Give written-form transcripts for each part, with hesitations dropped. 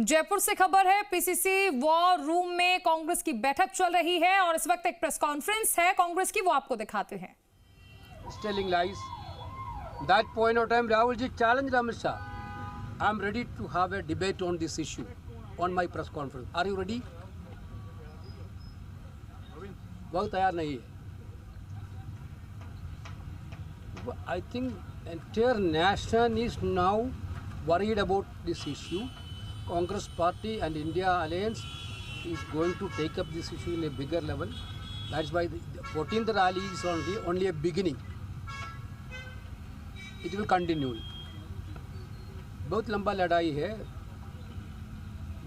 जयपुर से खबर है, पीसीसी वॉर रूम में कांग्रेस की बैठक चल रही है और इस वक्त एक प्रेस कॉन्फ्रेंस है कांग्रेस की, वो आपको दिखाते हैं। Telling lies. That point of time, Rahul ji challenged Amit Shah. I am ready to have a debate on this issue on my press conference. Are you ready? बहुत तैयार नहीं है. I think entire nation is now worried about this issue. Congress Party and India Alliance is going to take up this issue in a bigger level. That's why the 14th rally is only a beginning. It will continue. बहुत लंबा लड़ाई है.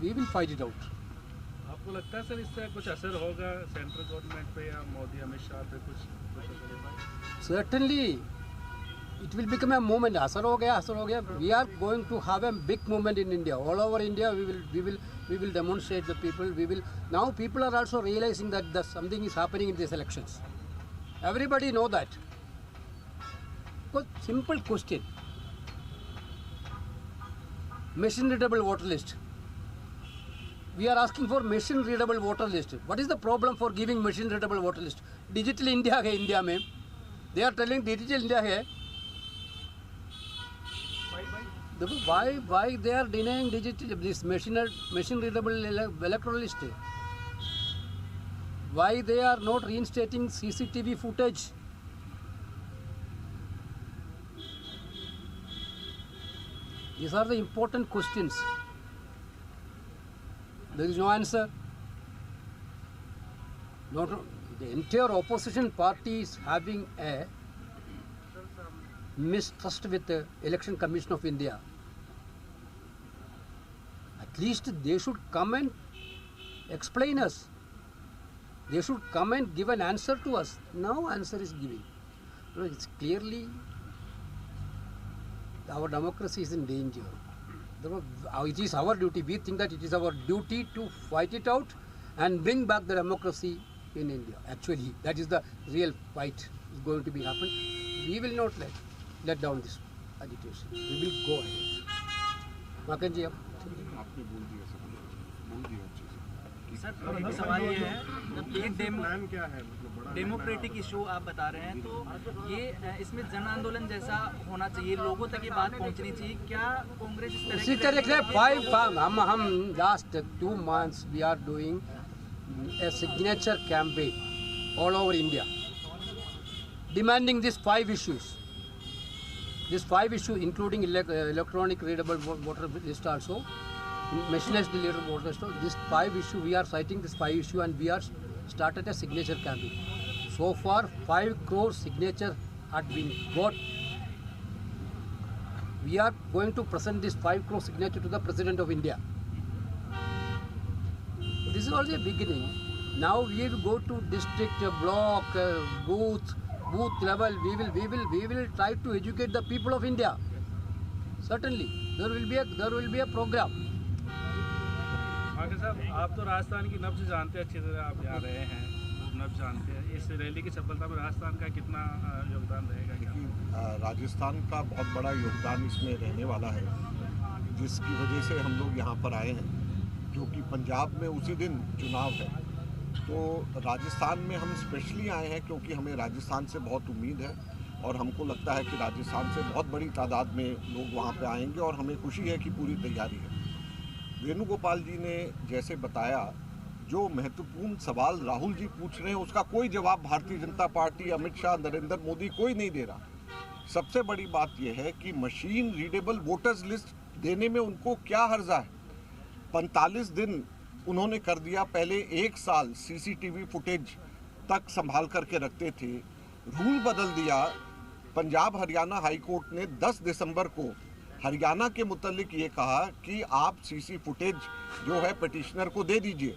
We will fight it out. आपको लगता है sir इससे कुछ असर होगा सेंट्रल गवर्नमेंट पे या मोदी अमित शाह पे कुछ असर होगा? Certainly, it will become a movement. असर हो गया. We are going to have a big movement in India. All over India, we will demonstrate the people. Now people are also realizing that something is happening in these elections. Everybody know that. But simple question. Machine readable voter list. We are asking for machine readable voter list. What is the problem for giving machine readable voter list? Digital India है India में. They are telling digital India है. Why they are denying digital this machine readable electoral list? Why they are not reinstating CCTV footage? These are the important questions. There is no answer. The entire opposition party is having a mistrust with the Election Commission of India. At least they should come and explain us. They should come and give an answer to us. No answer is given. It's clearly our democracy is in danger. It is our duty. We think that it is our duty to fight it out and bring back the democracy in India. Actually, that is the real fight is going to be happen. We will not let down this agitation. We will go ahead. Makan ji, आपने बोल दिया sir, सवाल ये है ये plan क्या है, मतलब बड़ा डेमोक्रेटिक इशू आप बता रहे हैं, तो ये इसमें जन आंदोलन जैसा होना चाहिए, लोगों तक ये बात पहुंचनी चाहिए. क्या कांग्रेस इस तरह उसी तरह से हम last 2 months we are doing a signature campaign all over India demanding these 5 issues. These 5 issues including electronic readable voter list also, machinized readable voter list. These 5 issues we are citing this 5 issue and we are started a signature campaign. So far 5 crore signature had been got. We are going to present this 5 crore signature to the President of India. This is only a beginning. Now we will go to district, block, booth level. We will try to educate the people of India. Certainly, there will be a program. आगे साहब, आप तो राजस्थान की नब्ज जानते हैं अच्छी तरह, आप यहाँ रहे हैं, नब्ज जानते हैं. इस रैली की सफलता में राजस्थान का कितना योगदान रहेगा? कि राजस्थान का बहुत बड़ा योगदान इसमें रहने वाला है, जिसकी वजह से हम लोग यहाँ पर आए हैं, जो कि पंजाब में उसी दिन चुनाव है. तो राजस्थान में हम स्पेशली आए हैं क्योंकि हमें राजस्थान से बहुत उम्मीद है और हमको लगता है कि राजस्थान से बहुत बड़ी तादाद में लोग वहाँ पे आएंगे और हमें खुशी है कि पूरी तैयारी है. वेणुगोपाल जी ने जैसे बताया, जो महत्वपूर्ण सवाल राहुल जी पूछ रहे हैं उसका कोई जवाब भारतीय जनता पार्टी, अमित शाह, नरेंद्र मोदी कोई नहीं दे रहा. सबसे बड़ी बात यह है कि मशीन रीडेबल वोटर्स लिस्ट देने में उनको क्या हर्जा है. 45 दिन उन्होंने कर दिया. पहले 1 साल सीसीटीवी फुटेज तक संभाल करके रखते थे. रूल बदल दिया. पंजाब हरियाणा हाई कोर्ट ने 10 दिसंबर को हरियाणा के मुतालिक ये कहा कि आप सीसी फुटेज जो है पिटिशनर को दे दीजिए,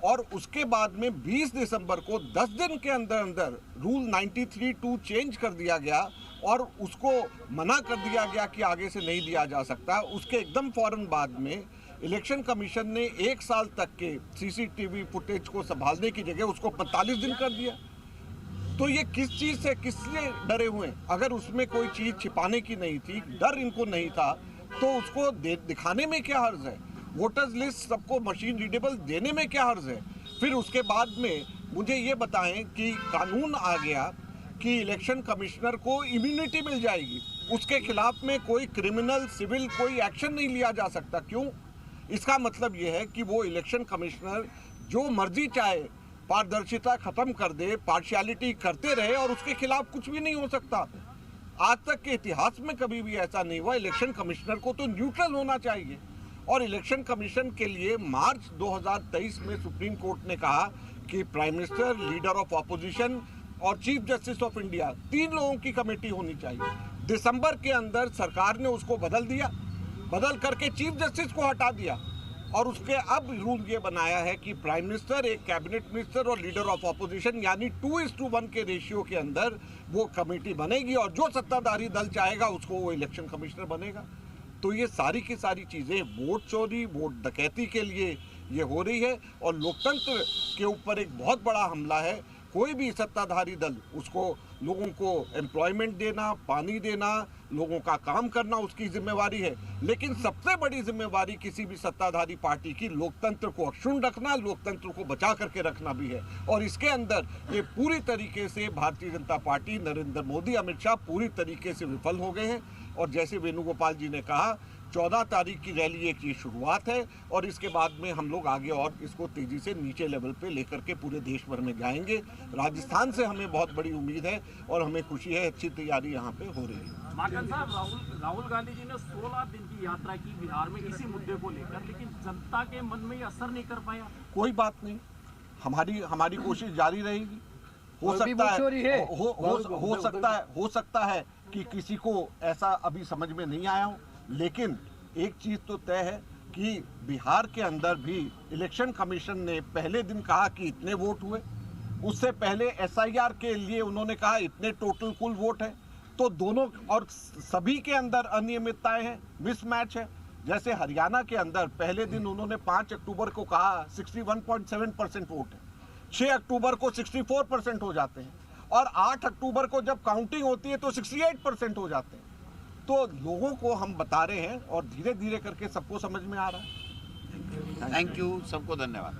और उसके बाद में 20 दिसंबर को 10 दिन के अंदर रूल 93(2) चेंज कर दिया गया और उसको मना कर दिया गया कि आगे से नहीं दिया जा सकता. उसके एकदम फ़ौरन बाद में इलेक्शन कमीशन ने 1 साल तक के सीसीटीवी फुटेज को संभालने की जगह उसको 45 दिन कर दिया. तो ये किस चीज़ से किसलिए डरे हुए हैं? अगर उसमें कोई चीज़ छिपाने की नहीं थी, डर इनको नहीं था, तो उसको दिखाने में क्या हर्ज है? वोटर्स लिस्ट सबको मशीन रीडेबल देने में क्या हर्ज है? फिर उसके बाद में मुझे ये बताएं कि कानून आ गया कि इलेक्शन कमिश्नर को इम्यूनिटी मिल जाएगी, उसके खिलाफ में कोई क्रिमिनल सिविल कोई एक्शन नहीं लिया जा सकता। क्यों? इसका मतलब ये है कि वो इलेक्शन कमिश्नर जो मर्जी चाहे पारदर्शिता खत्म कर दे, पार्शियलिटी करते रहे और उसके खिलाफ कुछ भी नहीं हो सकता। आज तक के इतिहास में कभी भी ऐसा नहीं हुआ। इलेक्शन कमिश्नर को तो न्यूट्रल होना चाहिए। और इलेक्शन कमीशन के लिए मार्च 2023 में सुप्रीम कोर्ट ने कहा कि prime minister, leader of opposition और चीफ जस्टिस ऑफ इंडिया 3 लोगों की कमेटी होनी चाहिए। दिसंबर के अंदर सरकार ने उसको बदल दिया, बदल करके चीफ जस्टिस को हटा दिया और उसके अब रूल ये बनाया है कि प्राइम मिनिस्टर, एक कैबिनेट मिनिस्टर और लीडर ऑफ ऑपोजिशन यानी 2:1 के रेशियो के अंदर वो कमेटी बनेगी और जो सत्ताधारी दल चाहेगा उसको वो इलेक्शन कमिश्नर बनेगा। तो ये सारी की सारी चीज़ें वोट चोरी, वोट डकैती के लिए ये हो रही है और लोकतंत्र के ऊपर एक बहुत बड़ा हमला है। कोई भी सत्ताधारी दल उसको लोगों को एम्प्लॉयमेंट देना, पानी देना, लोगों का काम करना उसकी जिम्मेवारी है, लेकिन सबसे बड़ी जिम्मेवारी किसी भी सत्ताधारी पार्टी की लोकतंत्र को अक्षुण्ण रखना, लोकतंत्र को बचा करके रखना भी है। और इसके अंदर ये पूरी तरीके से भारतीय जनता पार्टी, नरेंद्र मोदी, अमित शाह पूरी तरीके से विफल हो गए हैं। और जैसे वेणुगोपाल जी ने कहा, 14 तारीख की रैली एक ये शुरुआत है और इसके बाद में हम लोग आगे और इसको तेजी से नीचे लेवल पे लेकर के पूरे देश भर में जाएंगे। राजस्थान से हमें बहुत बड़ी उम्मीद है और हमें खुशी है, अच्छी तैयारी यहाँ पे हो रही है। माकन साहब, राहुल गांधी जी ने 16 दिन की यात्रा की बिहार में इसी मुद्दे को लेकर, लेकिन जनता के मन में ये असर नहीं कर पाया। कोई बात नहीं, हमारी कोशिश जारी रहेगी। हो सकता है कि किसी को ऐसा अभी समझ में नहीं आया हो, लेकिन एक चीज तो तय है कि बिहार के अंदर भी इलेक्शन कमीशन ने पहले दिन कहा कि इतने वोट हुए, उससे पहले SIR के लिए उन्होंने कहा इतने टोटल कुल वोट है। तो दोनों और सभी के अंदर अनियमितताएं हैं, मिसमैच है। जैसे हरियाणा के अंदर पहले दिन उन्होंने 5 अक्टूबर को कहा 61.7% वोट है, 6 अक्टूबर को 64% हो जाते हैं और 8 अक्टूबर को जब काउंटिंग होती है तो 68% हो जाते हैं। तो लोगों को हम बता रहे हैं और धीरे धीरे करके सबको समझ में आ रहा है। थैंक यू, सबको धन्यवाद।